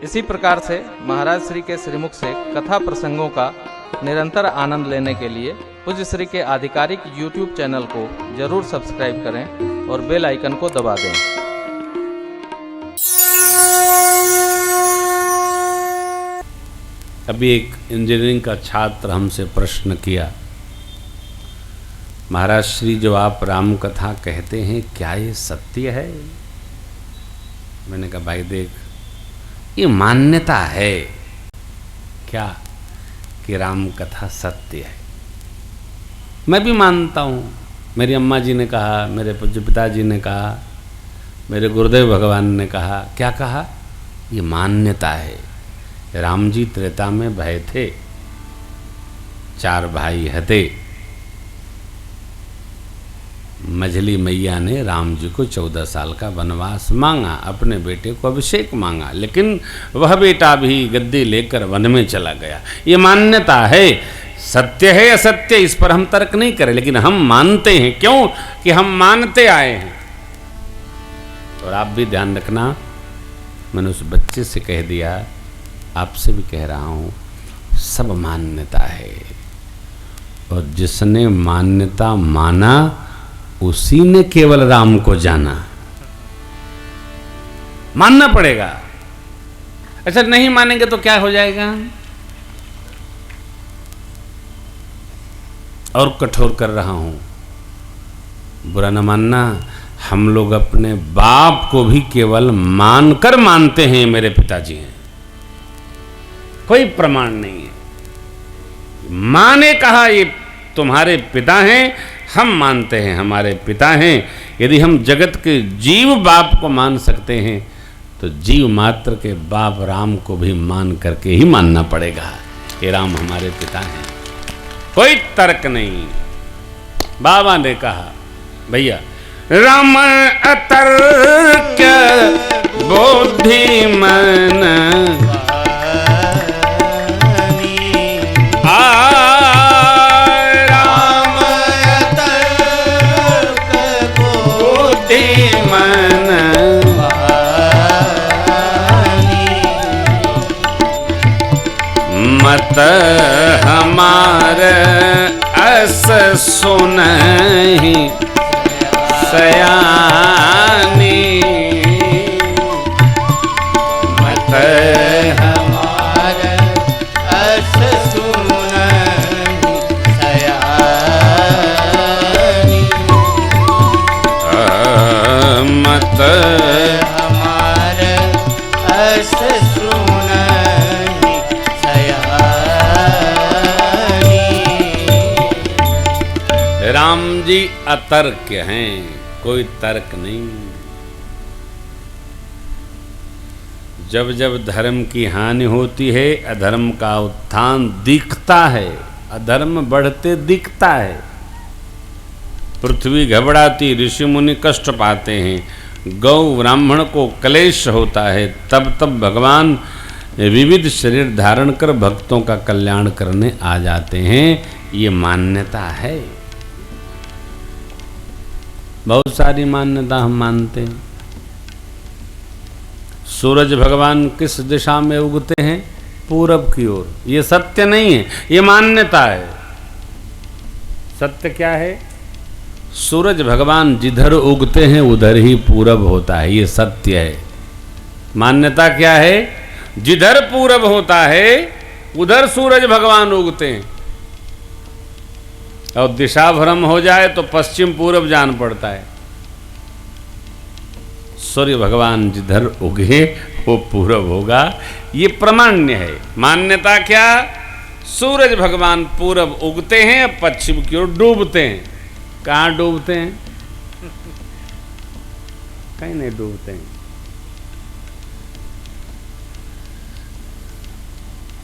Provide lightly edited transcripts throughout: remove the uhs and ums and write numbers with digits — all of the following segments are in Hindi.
इसी प्रकार से महाराज श्री के श्रीमुख से कथा प्रसंगों का निरंतर आनंद लेने के लिए पूज्य श्री के आधिकारिक YouTube चैनल को जरूर सब्सक्राइब करें और बेल आइकन को दबा दें। अभी एक इंजीनियरिंग का छात्र हमसे प्रश्न किया, महाराज श्री जो आप राम कथा कहते हैं क्या ये सत्य है? मैंने कहा भाई देख, ये मान्यता है क्या कि राम कथा सत्य है। मैं भी मानता हूँ, मेरी अम्मा जी ने कहा, मेरे पूज्य पिताजी ने कहा, मेरे गुरुदेव भगवान ने कहा, क्या कहा? ये मान्यता है। राम जी त्रेता में भय थे, 4 भाई हते। मझली मैया ने राम जी को 14 साल का वनवास मांगा, अपने बेटे को अभिषेक मांगा, लेकिन वह बेटा भी गद्दी लेकर वन में चला गया। ये मान्यता है। सत्य है असत्य इस पर हम तर्क नहीं करें, लेकिन हम मानते हैं। क्यों? कि हम मानते आए हैं। और आप भी ध्यान रखना, मैंने उस बच्चे से कह दिया, आपसे भी कह रहा हूं, सब मान्यता है। और जिसने मान्यता माना उसी ने केवल राम को जाना। मानना पड़ेगा। अच्छा, नहीं मानेंगे तो क्या हो जाएगा? और कठोर कर रहा हूं, बुरा न मानना, हम लोग अपने बाप को भी केवल मानकर मानते हैं मेरे पिताजी हैं, कोई प्रमाण नहीं है। माँ ने कहा ये तुम्हारे पिता हैं, हम मानते हैं हमारे पिता हैं। यदि हम जगत के जीव बाप को मान सकते हैं तो जीव मात्र के बाप राम को भी मान करके ही मानना पड़ेगा कि राम हमारे पिता हैं। कोई तर्क नहीं। बाबा ने कहा, भैया राम अतर्क बुद्धिमान, मत हमार अस सुनहि सयानी, मत हमार अस सुनहि सयानी, मत हमार अस राम जी अतर्क हैं, कोई तर्क नहीं। जब जब धर्म की हानि होती है, अधर्म का उत्थान दिखता है, अधर्म बढ़ते दिखता है। पृथ्वी घबराती, ऋषि मुनि कष्ट पाते हैं, गौ ब्राह्मण को क्लेश होता है, तब तब भगवान विविध शरीर धारण कर भक्तों का कल्याण करने आ जाते हैं। ये मान्यता है। बहुत सारी मान्यता हम मानते हैं। सूरज भगवान किस दिशा में उगते हैं? पूरब की ओर। ये सत्य नहीं है, ये मान्यता है। सत्य क्या है? सूरज भगवान जिधर उगते हैं उधर ही पूरब होता है, ये सत्य है। मान्यता क्या है? जिधर पूरब होता है उधर सूरज भगवान उगते हैं, और दिशा भ्रम हो जाए तो पश्चिम पूरब जान पड़ता है। सूर्य भगवान जिधर उगे वो पूरब होगा, ये प्रमाण्य है। मान्यता क्या? सूरज भगवान पूरब उगते हैं, पश्चिम की ओर डूबते हैं। कहाँ डूबते हैं? कहीं नहीं डूबते हैं।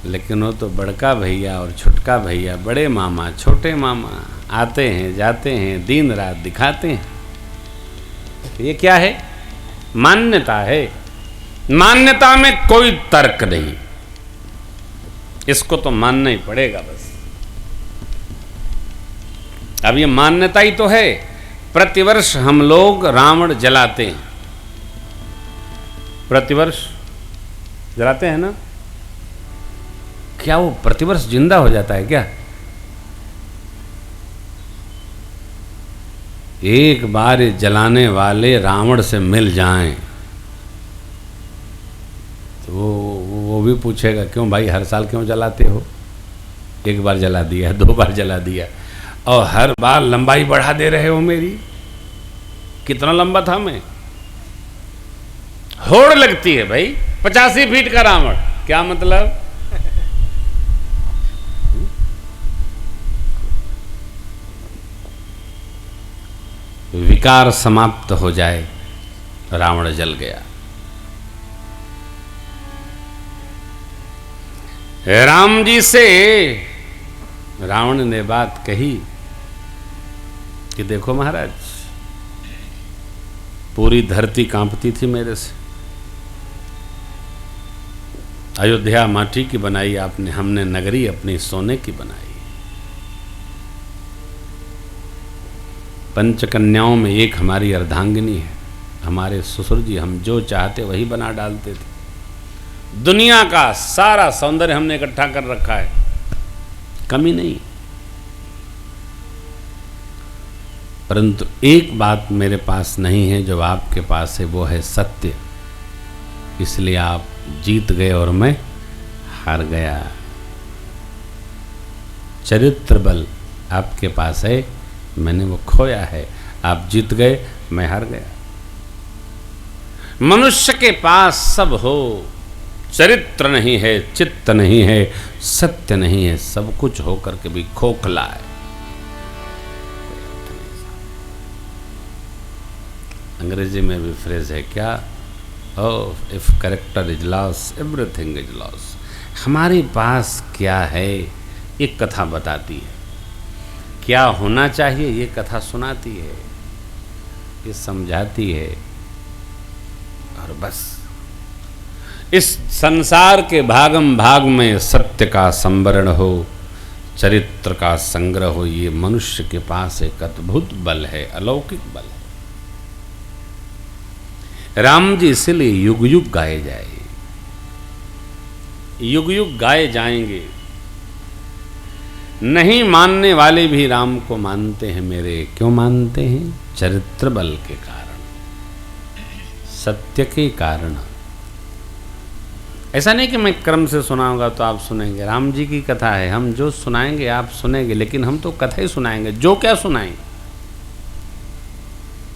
लेकिन वो तो बड़का भैया और छोटका भैया, बड़े मामा छोटे मामा आते हैं जाते हैं, दिन रात दिखाते हैं। ये क्या है? मान्यता है। मान्यता में कोई तर्क नहीं, इसको तो मानना ही पड़ेगा बस। अब ये मान्यता ही तो है। प्रतिवर्ष हम लोग रावण जलाते हैं, प्रतिवर्ष जलाते हैं ना? क्या वो प्रतिवर्ष जिंदा हो जाता है क्या? एक बार जलाने वाले रावण से मिल जाएं तो वो भी पूछेगा क्यों भाई हर साल क्यों जलाते हो? एक बार जला दिया, 2 बार जला दिया और हर बार लंबाई बढ़ा दे रहे हो मेरी। कितना लंबा था मैं? होड़ लगती है भाई, 85 फीट का रावण, क्या मतलब? विकार समाप्त हो जाए, रावण जल गया। राम जी से रावण ने बात कही कि देखो महाराज, पूरी धरती कांपती थी मेरे से। अयोध्या माटी की बनाई आपने, हमने नगरी अपनी सोने की बनाई। पंचकन्याओं में एक हमारी अर्धांगिनी है, हमारे ससुर जी हम जो चाहते वही बना डालते थे। दुनिया का सारा सौंदर्य हमने इकट्ठा कर रखा है, कमी नहीं। परंतु एक बात मेरे पास नहीं है जो आपके पास है, वो है सत्य। इसलिए आप जीत गए और मैं हार गया। चरित्र बल आपके पास है, मैंने वो खोया है। आप जीत गए, मैं हार गया। मनुष्य के पास सब हो, चरित्र नहीं है, चित्त नहीं है, सत्य नहीं है, सब कुछ होकर के भी खोखला है। अंग्रेजी में भी फ्रेज है क्या? Oh if character is loss everything is loss. हमारे पास क्या है ये कथा बताती है, क्या होना चाहिए ये कथा सुनाती है, ये समझाती है। और बस इस संसार के भागम भाग में सत्य का संवरण हो, चरित्र का संग्रह हो, ये मनुष्य के पास एक अद्भुत बल है, अलौकिक बल है। राम जी इसलिए युग युग गाए जाए, युग युग गाए जाएंगे। नहीं मानने वाले भी राम को मानते हैं मेरे। क्यों मानते हैं? चरित्र बल के कारण, सत्य के कारण। ऐसा नहीं कि मैं क्रम से सुनाऊंगा तो आप सुनेंगे। राम जी की कथा है, हम जो सुनाएंगे आप सुनेंगे, लेकिन हम तो कथा ही सुनाएंगे। जो क्या सुनाएंगे?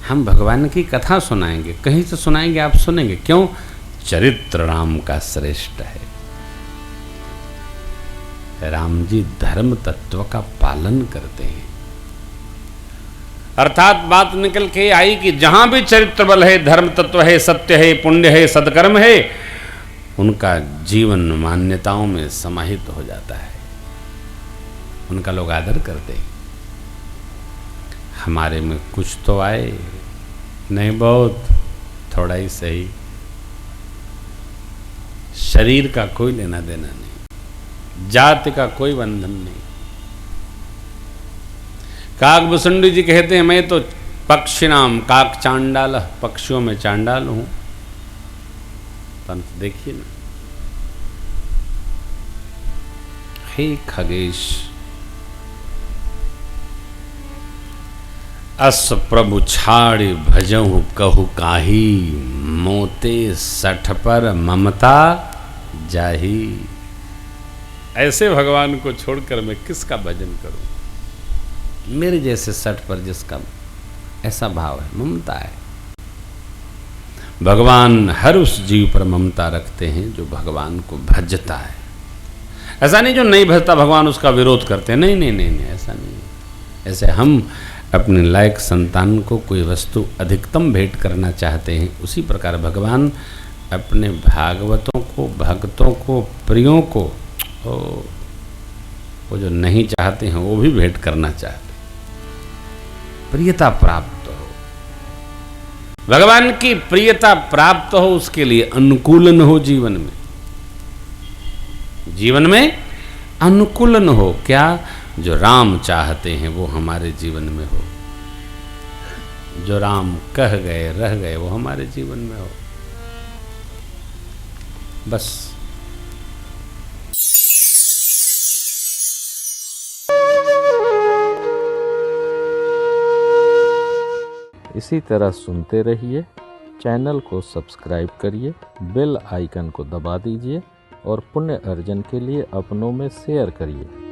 हम भगवान की कथा सुनाएंगे, कहीं से सुनाएंगे आप सुनेंगे। क्यों? चरित्र राम का श्रेष्ठ है। राम जी धर्म तत्व का पालन करते हैं। अर्थात बात निकल के आई कि जहां भी चरित्र बल है, धर्म तत्व है, सत्य है, पुण्य है, सदकर्म है, उनका जीवन मान्यताओं में समाहित हो जाता है, उनका लोग आदर करते हैं। हमारे में कुछ तो आए, नहीं बहुत, थोड़ा ही सही। शरीर का कोई लेना देना नहीं, जाति का कोई बंधन नहीं। काकभूषुंडी जी कहते हैं मैं तो पक्षिणाम काक चांडाल, पक्षियों में चांडाल हूं। परंतु देखिए ना, हे खगेश, अस प्रभु छाड़ भजहु कहु काही, मोते सठ पर ममता जाही। ऐसे भगवान को छोड़कर मैं किसका भजन करूं? मेरे जैसे सठ पर जिसका ऐसा भाव है, ममता है। भगवान हर उस जीव पर ममता रखते हैं जो भगवान को भजता है। ऐसा नहीं जो नहीं भजता भगवान उसका विरोध करते हैं, नहीं नहीं नहीं नहीं, ऐसा नहीं। ऐसे हम अपने लायक संतान को कोई वस्तु अधिकतम भेंट करना चाहते हैं, उसी प्रकार भगवान अपने भागवतों को, भक्तों को, प्रियों को, वो जो नहीं चाहते हैं वो भी भेंट करना चाहते, प्रियता प्राप्त हो। भगवान की प्रियता प्राप्त हो, उसके लिए अनुकूलन हो जीवन में, जीवन में अनुकूलन हो। क्या? जो राम चाहते हैं वो हमारे जीवन में हो, जो राम कह गए रह गए वो हमारे जीवन में हो। बस। इसी तरह सुनते रहिए, चैनल को सब्सक्राइब करिए, बेल आइकन को दबा दीजिए और पुण्य अर्जन के लिए अपनों में शेयर करिए।